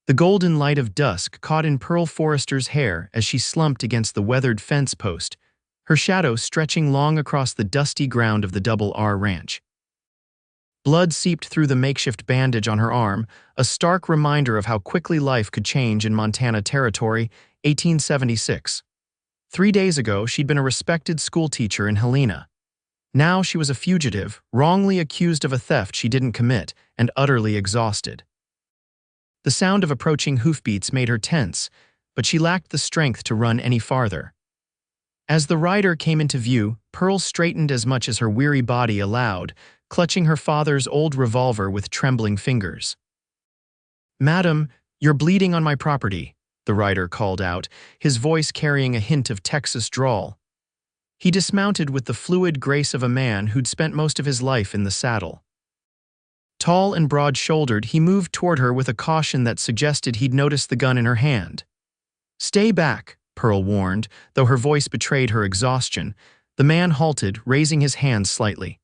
The golden light of dusk caught in Pearl Forrester's hair as she slumped against the weathered fence post, her shadow stretching long across the dusty ground of the Double R Ranch. Blood seeped through the makeshift bandage on her arm, a stark reminder of how quickly life could change in Montana Territory, 1876. 3 days ago, she'd been a respected schoolteacher in Helena. Now she was a fugitive, wrongly accused of a theft she didn't commit, and utterly exhausted. The sound of approaching hoofbeats made her tense, but she lacked the strength to run any farther. As the rider came into view, Pearl straightened as much as her weary body allowed, clutching her father's old revolver with trembling fingers. "Madam, you're bleeding on my property," the rider called out, his voice carrying a hint of Texas drawl. He dismounted with the fluid grace of a man who'd spent most of his life in the saddle. Tall and broad-shouldered, he moved toward her with a caution that suggested he'd noticed the gun in her hand. "Stay back," Pearl warned, though her voice betrayed her exhaustion. The man halted, raising his hands slightly.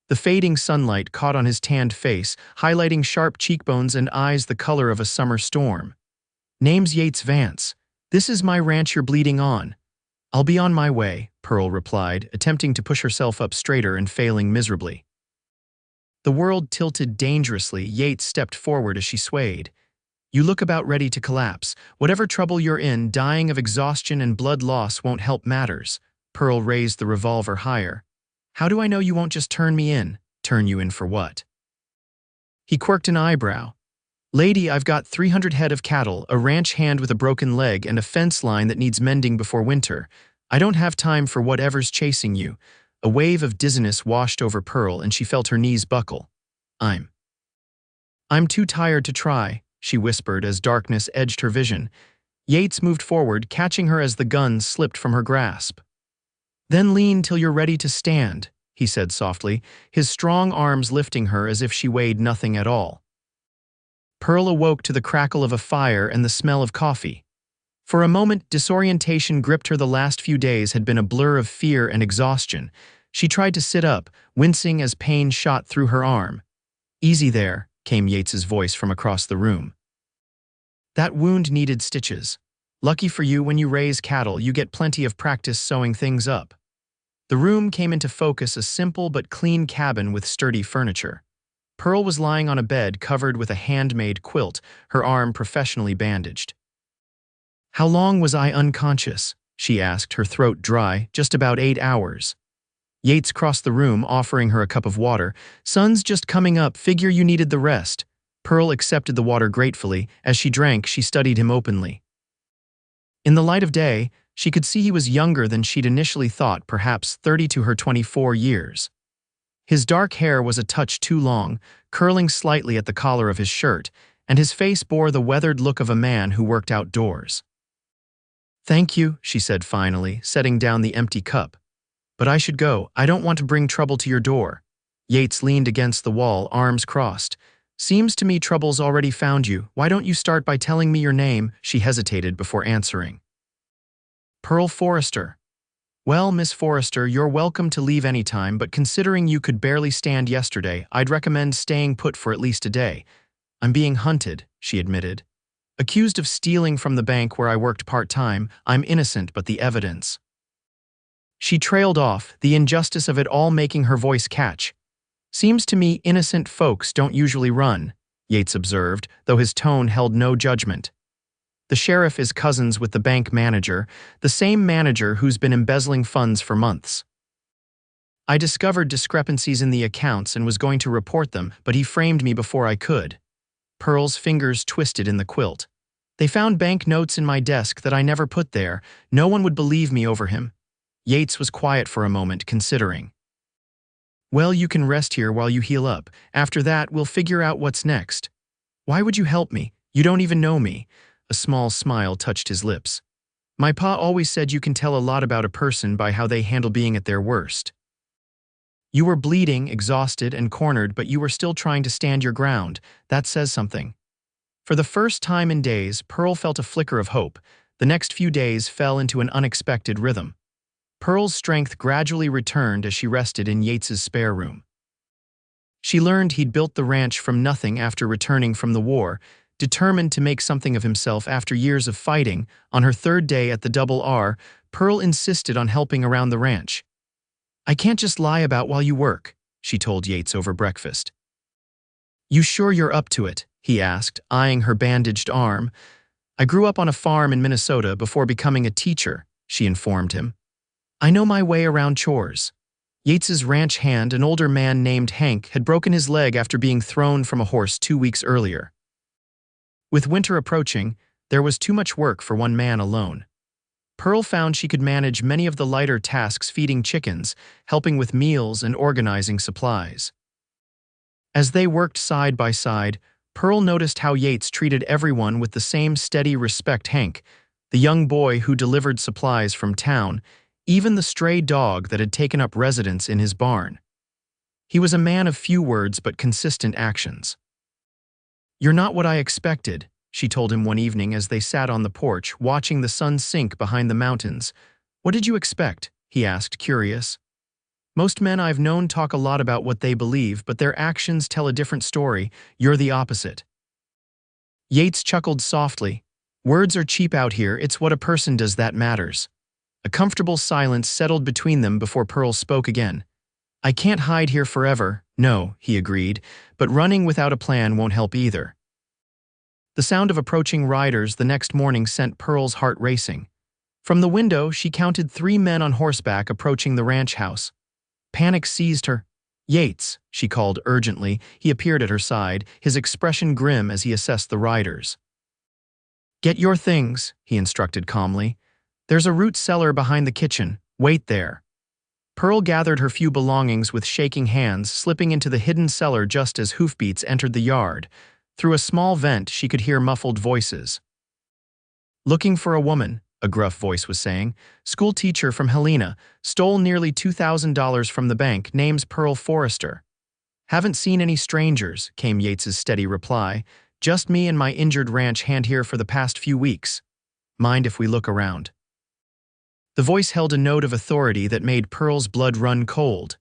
The fading sunlight caught on his tanned face, highlighting sharp cheekbones and eyes the color of a summer storm. "Name's Yates Vance. This is my ranch you're bleeding on." "I'll be on my way," Pearl replied, attempting to push herself up straighter and failing miserably. The world tilted dangerously. Yates stepped forward as she swayed. "You look about ready to collapse. Whatever trouble you're in, dying of exhaustion and blood loss won't help matters." Pearl raised the revolver higher. "How do I know you won't just turn me in?" "Turn you in for what?" He quirked an eyebrow. "Lady, I've got 300 head of cattle, a ranch hand with a broken leg, and a fence line that needs mending before winter. I don't have time for whatever's chasing you." A wave of dizziness washed over Pearl, and she felt her knees buckle. I'm too tired to try," she whispered as darkness edged her vision. Yates moved forward, catching her as the gun slipped from her grasp. "Then lean till you're ready to stand," he said softly, his strong arms lifting her as if she weighed nothing at all. Pearl awoke to the crackle of a fire and the smell of coffee. For a moment, disorientation gripped her. The last few days had been a blur of fear and exhaustion. She tried to sit up, wincing as pain shot through her arm. "Easy there," came Yates's voice from across the room. "That wound needed stitches. Lucky for you, when you raise cattle, you get plenty of practice sewing things up." The room came into focus, a simple but clean cabin with sturdy furniture. Pearl was lying on a bed covered with a handmade quilt, her arm professionally bandaged. "How long was I unconscious?" she asked, her throat dry. "Just about 8 hours." Yates crossed the room, offering her a cup of water. "Sun's just coming up. Figure you needed the rest." Pearl accepted the water gratefully. As she drank, she studied him openly. In the light of day, she could see he was younger than she'd initially thought, perhaps 30 to her 24 years. His dark hair was a touch too long, curling slightly at the collar of his shirt, and his face bore the weathered look of a man who worked outdoors. "Thank you," she said finally, setting down the empty cup. "But I should go. I don't want to bring trouble to your door." Yates leaned against the wall, arms crossed. "Seems to me trouble's already found you. Why don't you start by telling me your name?" She hesitated before answering. "Pearl Forrester." "Well, Miss Forrester, you're welcome to leave anytime, but considering you could barely stand yesterday, I'd recommend staying put for at least a day." "I'm being hunted," she admitted. "Accused of stealing from the bank where I worked part-time. I'm innocent, but the evidence." She trailed off, the injustice of it all making her voice catch. "Seems to me innocent folks don't usually run," Yates observed, though his tone held no judgment. "The sheriff is cousins with the bank manager, the same manager who's been embezzling funds for months. I discovered discrepancies in the accounts and was going to report them, but he framed me before I could." Pearl's fingers twisted in the quilt. "They found bank notes in my desk that I never put there. No one would believe me over him." Yates was quiet for a moment, considering. "Well, you can rest here while you heal up. After that, we'll figure out what's next." "Why would you help me? You don't even know me." A small smile touched his lips. "My pa always said you can tell a lot about a person by how they handle being at their worst." "You were bleeding, exhausted, and cornered, but you were still trying to stand your ground. That says something." For the first time in days, Pearl felt a flicker of hope. The next few days fell into an unexpected rhythm. Pearl's strength gradually returned as she rested in Yates's spare room. She learned he'd built the ranch from nothing after returning from the war, Determined to make something of himself after years of fighting, on her third day at the Double R, Pearl insisted on helping around the ranch. "I can't just lie about while you work," she told Yates over breakfast. "You sure you're up to it?" he asked, eyeing her bandaged arm. "I grew up on a farm in Minnesota before becoming a teacher," she informed him. "I know my way around chores." Yates's ranch hand, an older man named Hank, had broken his leg after being thrown from a horse 2 weeks earlier. With winter approaching, there was too much work for one man alone. Pearl found she could manage many of the lighter tasks, feeding chickens, helping with meals, and organizing supplies. As they worked side by side, Pearl noticed how Yates treated everyone with the same steady respect. Hank, the young boy who delivered supplies from town, even the stray dog that had taken up residence in his barn. He was a man of few words but consistent actions. "You're not what I expected," she told him one evening as they sat on the porch, watching the sun sink behind the mountains. "What did you expect?" he asked, curious. "Most men I've known talk a lot about what they believe, but their actions tell a different story. You're the opposite." Yates chuckled softly. "Words are cheap out here, it's what a person does that matters." A comfortable silence settled between them before Pearl spoke again. "I can't hide here forever." "No," he agreed, "but running without a plan won't help either." The sound of approaching riders the next morning sent Pearl's heart racing. From the window, she counted 3 men on horseback approaching the ranch house. Panic seized her. "Yates," she called urgently. He appeared at her side, his expression grim as he assessed the riders. "Get your things," he instructed calmly. "There's a root cellar behind the kitchen. Wait there." Pearl gathered her few belongings with shaking hands, slipping into the hidden cellar just as hoofbeats entered the yard. Through a small vent, she could hear muffled voices. "Looking for a woman," a gruff voice was saying. "Schoolteacher from Helena. Stole nearly $2,000 from the bank. Name's Pearl Forrester." "Haven't seen any strangers," came Yates's steady reply. "Just me and my injured ranch hand here for the past few weeks. Mind if we look around?" The voice held a note of authority that made Pearl's blood run cold.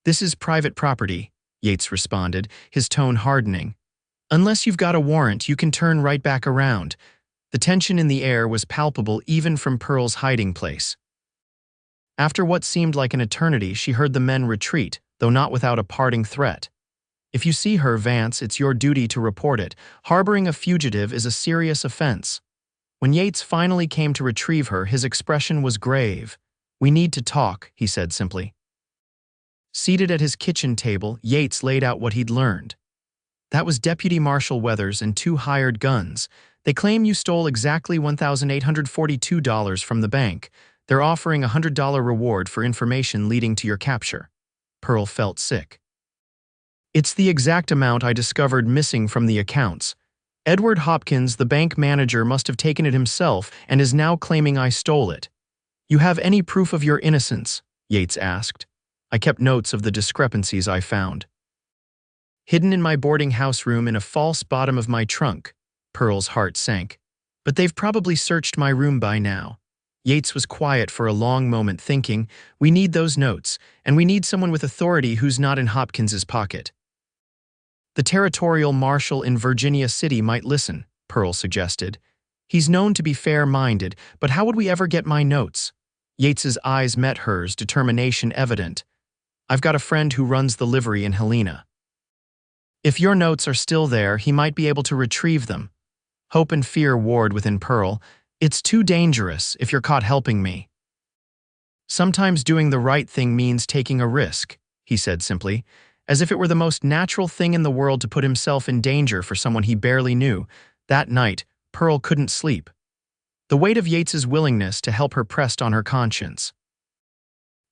"This is private property," Yates responded, his tone hardening. "Unless you've got a warrant, you can turn right back around." The tension in the air was palpable even from Pearl's hiding place. After what seemed like an eternity, she heard the men retreat, though not without a parting threat. "If you see her, Vance, it's your duty to report it. Harboring a fugitive is a serious offense." When Yates finally came to retrieve her, his expression was grave. "We need to talk," he said simply. Seated at his kitchen table, Yates laid out what he'd learned. "That was Deputy Marshal Weathers and 2 hired guns. They claim you stole exactly $1,842 from the bank. They're offering a $100 reward for information leading to your capture." Pearl felt sick. "It's the exact amount I discovered missing from the accounts. Edward Hopkins, the bank manager, must have taken it himself and is now claiming I stole it." "You have any proof of your innocence?" Yates asked. "I kept notes of the discrepancies I found." "Hidden in my boarding house room in a false bottom of my trunk." Pearl's heart sank. "But they've probably searched my room by now." Yates was quiet for a long moment, thinking, "We need those notes, and we need someone with authority who's not in Hopkins's pocket." "The territorial marshal in Virginia City might listen," Pearl suggested. "He's known to be fair-minded, but how would we ever get my notes?" Yates's eyes met hers, determination evident. "I've got a friend who runs the livery in Helena. If your notes are still there, he might be able to retrieve them." Hope and fear warred within Pearl. "It's too dangerous if you're caught helping me." "Sometimes doing the right thing means taking a risk," he said simply, as if it were the most natural thing in the world to put himself in danger for someone he barely knew. That night, Pearl couldn't sleep. The weight of Yates's willingness to help her pressed on her conscience.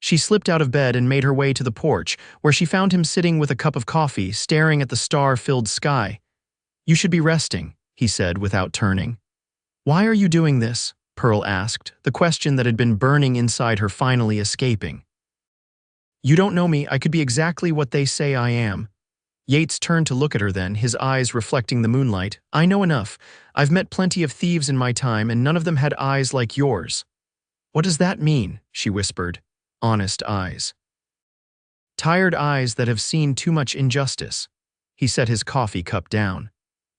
She slipped out of bed and made her way to the porch, where she found him sitting with a cup of coffee, staring at the star-filled sky. "You should be resting," he said without turning. "Why are you doing this?" Pearl asked, the question that had been burning inside her finally escaping. "You don't know me. I could be exactly what they say I am." Yates turned to look at her then, his eyes reflecting the moonlight. "I know enough. I've met plenty of thieves in my time, and none of them had eyes like yours." "What does that mean?" she whispered. "Honest eyes." "Tired eyes that have seen too much injustice." He set his coffee cup down.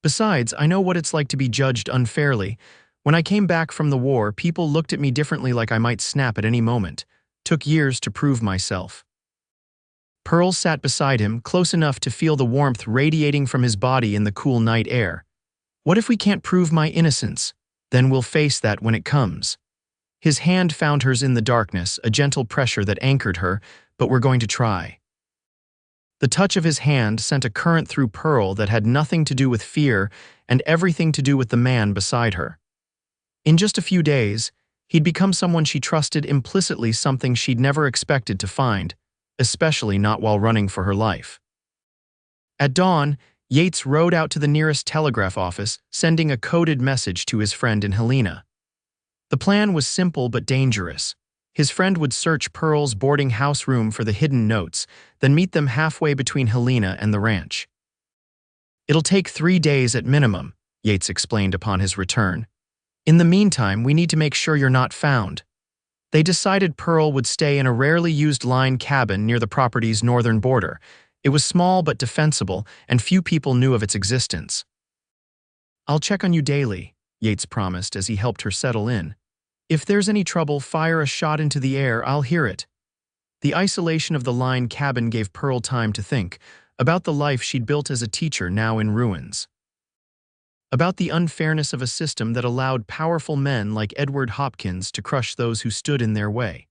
Besides, I know what it's like to be judged unfairly. When I came back from the war, people looked at me differently, like I might snap at any moment. Took years to prove myself. Pearl sat beside him, close enough to feel the warmth radiating from his body in the cool night air. What if we can't prove my innocence? Then we'll face that when it comes. His hand found hers in the darkness, a gentle pressure that anchored her, but we're going to try. The touch of his hand sent a current through Pearl that had nothing to do with fear and everything to do with the man beside her. In just a few days, he'd become someone she trusted implicitly, something she'd never expected to find, especially not while running for her life. At dawn, Yates rode out to the nearest telegraph office, sending a coded message to his friend in Helena. The plan was simple but dangerous. His friend would search Pearl's boarding house room for the hidden notes, then meet them halfway between Helena and the ranch. "It'll take 3 days at minimum," Yates explained upon his return. "In the meantime, we need to make sure you're not found." They decided Pearl would stay in a rarely used line cabin near the property's northern border. It was small but defensible, and few people knew of its existence. "I'll check on you daily," Yates promised as he helped her settle in. "If there's any trouble, fire a shot into the air, I'll hear it." The isolation of the line cabin gave Pearl time to think about the life she'd built as a teacher, now in ruins. About the unfairness of a system that allowed powerful men like Edward Hopkins to crush those who stood in their way.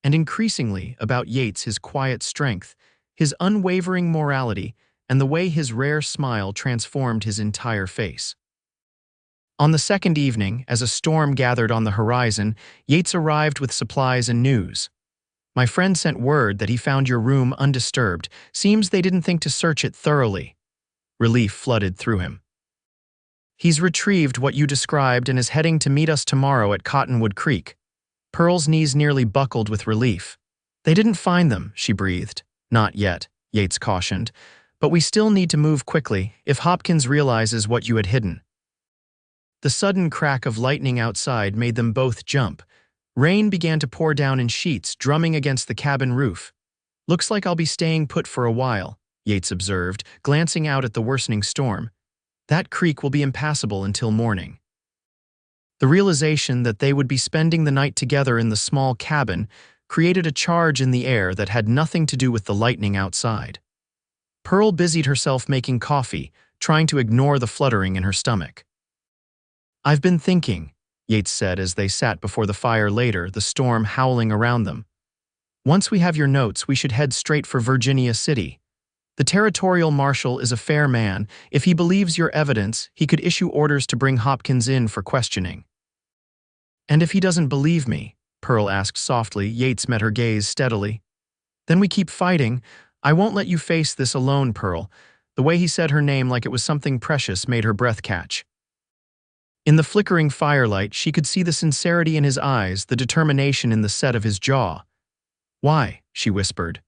And increasingly about Yates, his quiet strength, his unwavering morality, and the way his rare smile transformed his entire face. On the second evening, as a storm gathered on the horizon, Yates arrived with supplies and news. "My friend sent word that he found your room undisturbed. Seems they didn't think to search it thoroughly." Relief flooded through him. "He's retrieved what you described and is heading to meet us tomorrow at Cottonwood Creek." Pearl's knees nearly buckled with relief. "They didn't find them," she breathed. "Not yet," Yates cautioned. "But we still need to move quickly if Hopkins realizes what you had hidden." The sudden crack of lightning outside made them both jump. Rain began to pour down in sheets, drumming against the cabin roof. "Looks like I'll be staying put for a while," Yates observed, glancing out at the worsening storm. "That creek will be impassable until morning." The realization that they would be spending the night together in the small cabin created a charge in the air that had nothing to do with the lightning outside. Pearl busied herself making coffee, trying to ignore the fluttering in her stomach. "I've been thinking," Yates said as they sat before the fire later, the storm howling around them. "Once we have your notes, we should head straight for Virginia City. The territorial marshal is a fair man. If he believes your evidence, he could issue orders to bring Hopkins in for questioning." "And if he doesn't believe me?" Pearl asked softly. Yates met her gaze steadily. "Then we keep fighting. I won't let you face this alone, Pearl." The way he said her name like it was something precious made her breath catch. In the flickering firelight, she could see the sincerity in his eyes, the determination in the set of his jaw. "Why?" she whispered.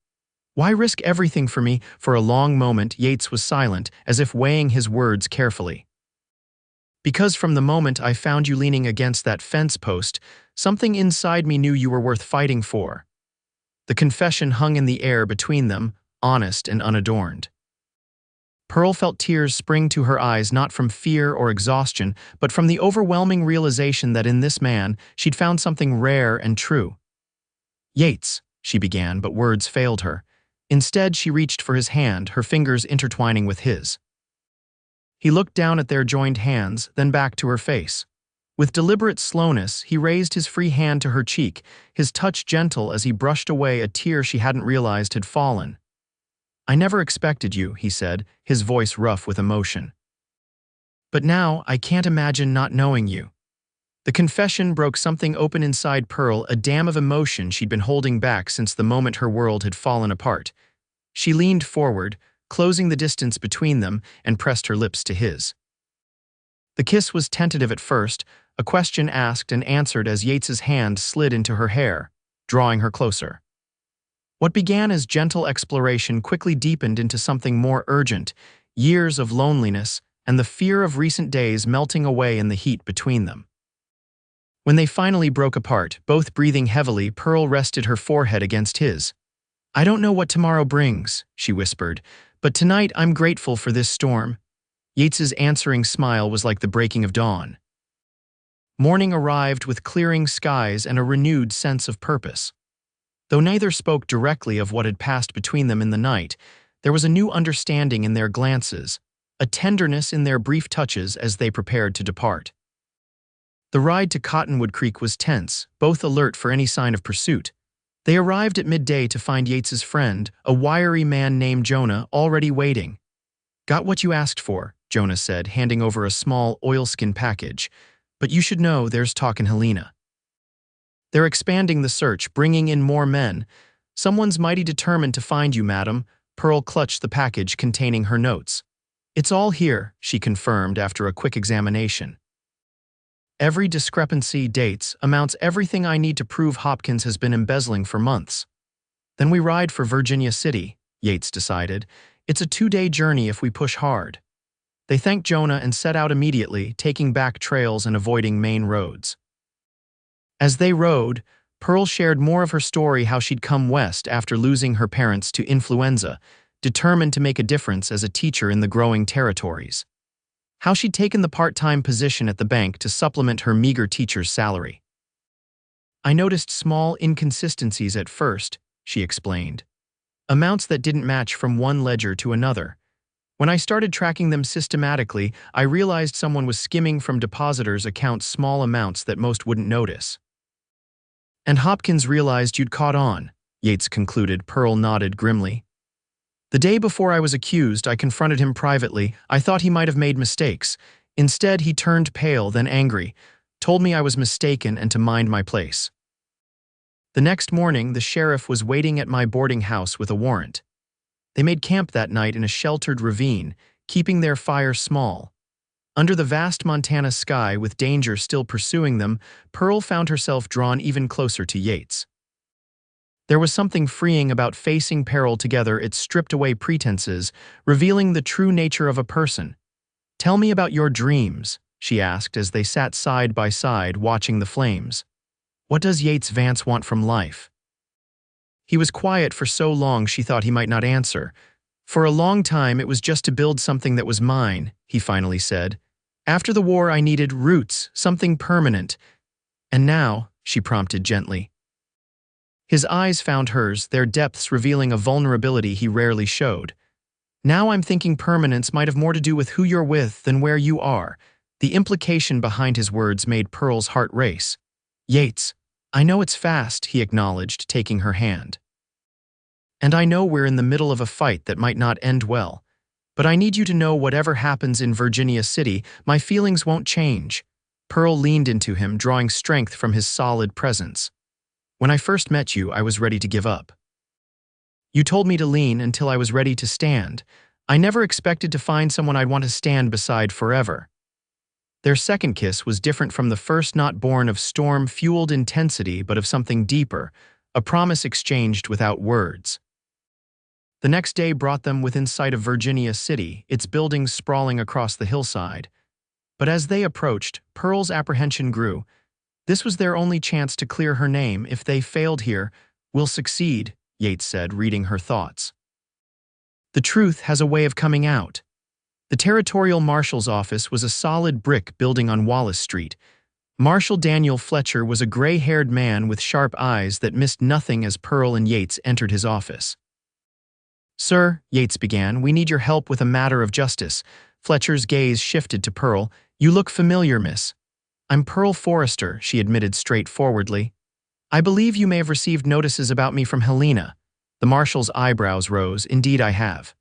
"Why risk everything for me?" For a long moment, Yates was silent, as if weighing his words carefully. "Because from the moment I found you leaning against that fence post, something inside me knew you were worth fighting for." The confession hung in the air between them, honest and unadorned. Pearl felt tears spring to her eyes, not from fear or exhaustion, but from the overwhelming realization that in this man, she'd found something rare and true. "Yates," she began, but words failed her. Instead, she reached for his hand, her fingers intertwining with his. He looked down at their joined hands, then back to her face. With deliberate slowness, he raised his free hand to her cheek, his touch gentle as he brushed away a tear she hadn't realized had fallen. "I never expected you," he said, his voice rough with emotion. "But now, I can't imagine not knowing you." The confession broke something open inside Pearl, a dam of emotion she'd been holding back since the moment her world had fallen apart. She leaned forward, closing the distance between them, and pressed her lips to his. The kiss was tentative at first, a question asked and answered as Yates's hand slid into her hair, drawing her closer. What began as gentle exploration quickly deepened into something more urgent, years of loneliness and the fear of recent days melting away in the heat between them. When they finally broke apart, both breathing heavily, Pearl rested her forehead against his. "I don't know what tomorrow brings," she whispered, "but tonight I'm grateful for this storm." Yates's answering smile was like the breaking of dawn. Morning arrived with clearing skies and a renewed sense of purpose. Though neither spoke directly of what had passed between them in the night, there was a new understanding in their glances, a tenderness in their brief touches as they prepared to depart. The ride to Cottonwood Creek was tense, both alert for any sign of pursuit. They arrived at midday to find Yates's friend, a wiry man named Jonah, already waiting. "Got what you asked for," Jonah said, handing over a small oilskin package. "But you should know there's talk in Helena. They're expanding the search, bringing in more men. Someone's mighty determined to find you, madam." Pearl clutched the package containing her notes. "It's all here," she confirmed after a quick examination. "Every discrepancy, dates, amounts, everything I need to prove Hopkins has been embezzling for months." "Then we ride for Virginia City," Yates decided. "It's a 2-day journey if we push hard." They thanked Jonah and set out immediately, taking back trails and avoiding main roads. As they rode, Pearl shared more of her story, how she'd come west after losing her parents to influenza, determined to make a difference as a teacher in the growing territories. How she'd taken the part-time position at the bank to supplement her meager teacher's salary. "I noticed small inconsistencies at first," she explained. "Amounts that didn't match from one ledger to another. When I started tracking them systematically, I realized someone was skimming from depositors' accounts small amounts that most wouldn't notice." "And Hopkins realized you'd caught on," Yates concluded. Pearl nodded grimly. "The day before I was accused, I confronted him privately. I thought he might have made mistakes. Instead, he turned pale, then angry, told me I was mistaken and to mind my place. The next morning, the sheriff was waiting at my boarding house with a warrant. They made camp that night in a sheltered ravine, keeping their fire small. Under the vast Montana sky, with danger still pursuing them, Pearl found herself drawn even closer to Yates. There was something freeing about facing peril together. It stripped away pretenses, revealing the true nature of a person. "Tell me about your dreams," she asked as they sat side by side watching the flames. "What does Yates Vance want from life?" He was quiet for so long she thought he might not answer. "For a long time it was just to build something that was mine," he finally said. "After the war I needed roots, something permanent. And now," she prompted gently. His eyes found hers, their depths revealing a vulnerability he rarely showed. "Now I'm thinking permanence might have more to do with who you're with than where you are." The implication behind his words made Pearl's heart race. "Yates, I know it's fast," he acknowledged, taking her hand. "And I know we're in the middle of a fight that might not end well. But I need you to know whatever happens in Virginia City, my feelings won't change." Pearl leaned into him, drawing strength from his solid presence. "When I first met you, I was ready to give up. You told me to lean until I was ready to stand. I never expected to find someone I'd want to stand beside forever." Their second kiss was different from the first, not born of storm-fueled intensity, but of something deeper, a promise exchanged without words. The next day brought them within sight of Virginia City, its buildings sprawling across the hillside. But as they approached, Pearl's apprehension grew. This was their only chance to clear her name. "If they failed here, we'll succeed," Yates said, reading her thoughts. "The truth has a way of coming out." The territorial marshal's office was a solid brick building on Wallace Street. Marshal Daniel Fletcher was a gray-haired man with sharp eyes that missed nothing as Pearl and Yates entered his office. "Sir," Yates began, "we need your help with a matter of justice." Fletcher's gaze shifted to Pearl. "You look familiar, miss." "I'm Pearl Forrester," she admitted straightforwardly. "I believe you may have received notices about me from Helena." The marshal's eyebrows rose. "Indeed I have."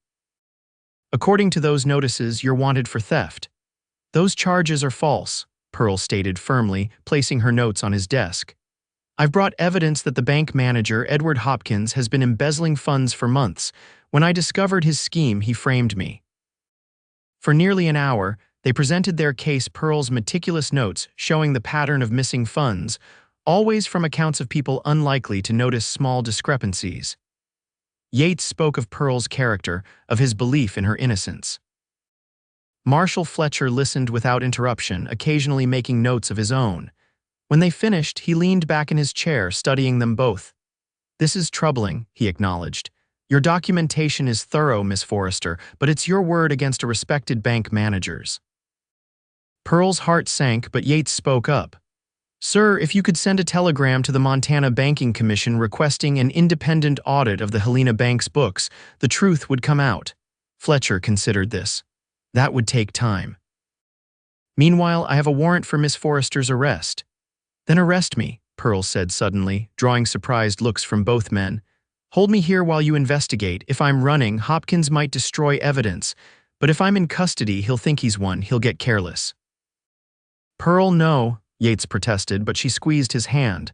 "According to those notices, you're wanted for theft." "Those charges are false," Pearl stated firmly, placing her notes on his desk. "I've brought evidence that the bank manager, Edward Hopkins, has been embezzling funds for months. When I discovered his scheme, he framed me." For nearly an hour, they presented their case. Pearl's meticulous notes showing the pattern of missing funds, always from accounts of people unlikely to notice small discrepancies. Yates spoke of Pearl's character, of his belief in her innocence. Marshal Fletcher listened without interruption, occasionally making notes of his own. When they finished, he leaned back in his chair, studying them both. "This is troubling," he acknowledged. Your documentation is thorough, Miss Forrester, but it's your word against a respected bank manager's. Pearl's heart sank, but Yates spoke up. Sir, if you could send a telegram to the Montana Banking Commission requesting an independent audit of the Helena Bank's books, the truth would come out. Fletcher considered this. That would take time. Meanwhile, I have a warrant for Miss Forrester's arrest. Then arrest me, Pearl said suddenly, drawing surprised looks from both men. Hold me here while you investigate. If I'm running, Hopkins might destroy evidence, but if I'm in custody, he'll think he's won. He'll get careless. Pearl, no, Yates protested, but she squeezed his hand.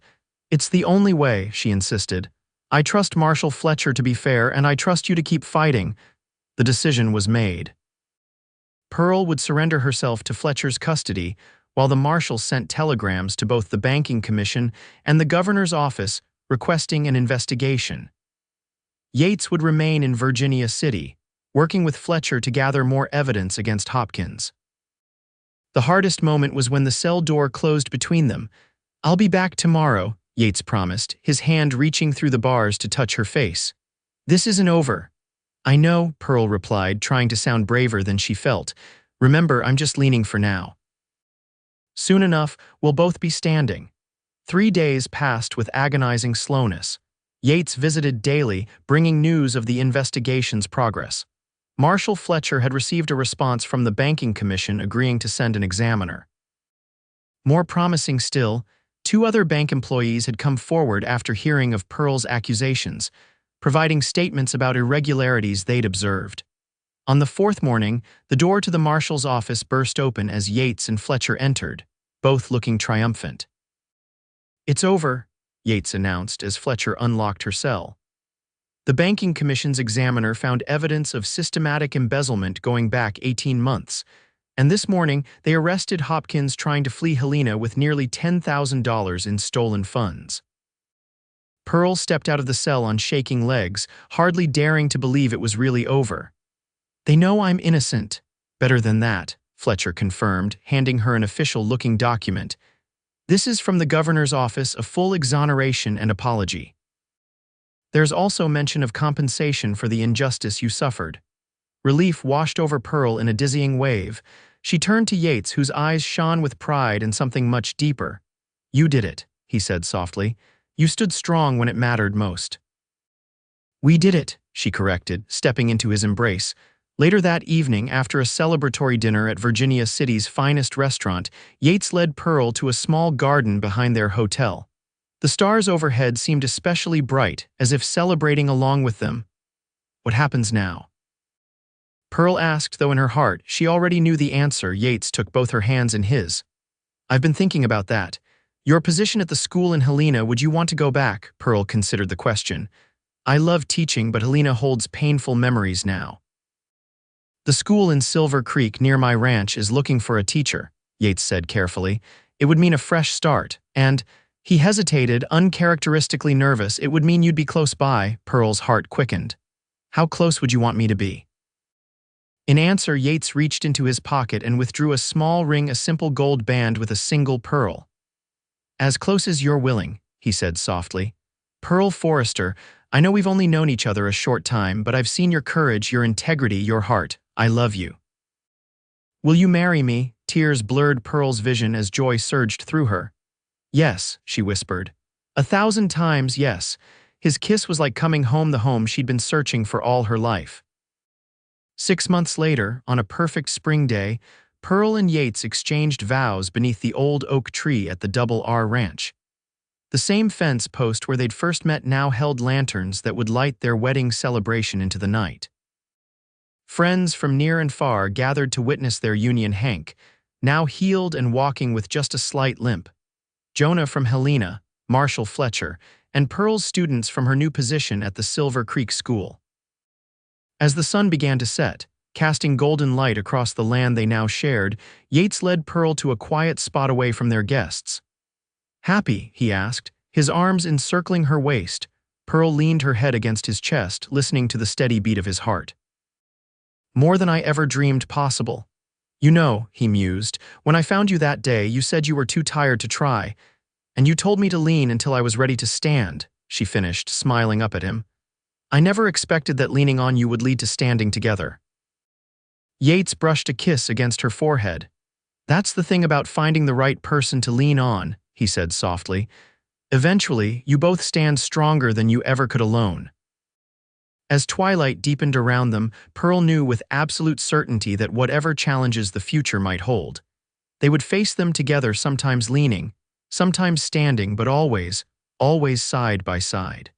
It's the only way, she insisted. I trust Marshal Fletcher to be fair, and I trust you to keep fighting. The decision was made. Pearl would surrender herself to Fletcher's custody, while the marshal sent telegrams to both the Banking Commission and the governor's office requesting an investigation. Yates would remain in Virginia City, working with Fletcher to gather more evidence against Hopkins. The hardest moment was when the cell door closed between them. I'll be back tomorrow, Yates promised, his hand reaching through the bars to touch her face. This isn't over. I know, Pearl replied, trying to sound braver than she felt. Remember, I'm just leaning for now. Soon enough, we'll both be standing. 3 days passed with agonizing slowness. Yates visited daily, bringing news of the investigation's progress. Marshal Fletcher had received a response from the Banking Commission agreeing to send an examiner. More promising still, 2 other bank employees had come forward after hearing of Pearl's accusations, providing statements about irregularities they'd observed. On the 4th morning, the door to the marshal's office burst open as Yates and Fletcher entered, both looking triumphant. It's over, Yates announced as Fletcher unlocked her cell. The Banking Commission's examiner found evidence of systematic embezzlement going back 18 months, and this morning they arrested Hopkins trying to flee Helena with nearly $10,000 in stolen funds. Pearl stepped out of the cell on shaking legs, hardly daring to believe it was really over. They know I'm innocent. Better than that, Fletcher confirmed, handing her an official-looking document. This is from the governor's office, a full exoneration and apology. There's also mention of compensation for the injustice you suffered. Relief washed over Pearl in a dizzying wave. She turned to Yates, whose eyes shone with pride and something much deeper. You did it, he said softly. You stood strong when it mattered most. We did it, she corrected, stepping into his embrace. Later that evening, after a celebratory dinner at Virginia City's finest restaurant, Yates led Pearl to a small garden behind their hotel. The stars overhead seemed especially bright, as if celebrating along with them. What happens now? Pearl asked, though in her heart she already knew the answer. Yates took both her hands in his. I've been thinking about that. Your position at the school in Helena, would you want to go back? Pearl considered the question. I love teaching, but Helena holds painful memories now. The school in Silver Creek near my ranch is looking for a teacher, Yates said carefully. It would mean a fresh start, and he hesitated, uncharacteristically nervous. It would mean you'd be close by. Pearl's heart quickened. How close would you want me to be? In answer, Yates reached into his pocket and withdrew a small ring, a simple gold band with a single pearl. As close as you're willing, he said softly. Pearl Forrester, I know we've only known each other a short time, but I've seen your courage, your integrity, your heart. I love you. Will you marry me? Tears blurred Pearl's vision as joy surged through her. Yes, she whispered. 1,000 times yes. His kiss was like coming home, the home she'd been searching for all her life. 6 months later, on a perfect spring day, Pearl and Yates exchanged vows beneath the old oak tree at the Double R Ranch. The same fence post where they'd first met now held lanterns that would light their wedding celebration into the night. Friends from near and far gathered to witness their union. Hank, now healed and walking with just a slight limp. Jonah from Helena, Marshal Fletcher, and Pearl's students from her new position at the Silver Creek School. As the sun began to set, casting golden light across the land they now shared, Yates led Pearl to a quiet spot away from their guests. Happy? He asked, his arms encircling her waist. Pearl leaned her head against his chest, listening to the steady beat of his heart. More than I ever dreamed possible. You know, he mused, when I found you that day, you said you were too tired to try, and you told me to lean until I was ready to stand, she finished, smiling up at him. I never expected that leaning on you would lead to standing together. Yates brushed a kiss against her forehead. That's the thing about finding the right person to lean on, he said softly. Eventually, you both stand stronger than you ever could alone. As twilight deepened around them, Pearl knew with absolute certainty that whatever challenges the future might hold, they would face them together, sometimes leaning, sometimes standing, but always, always side by side.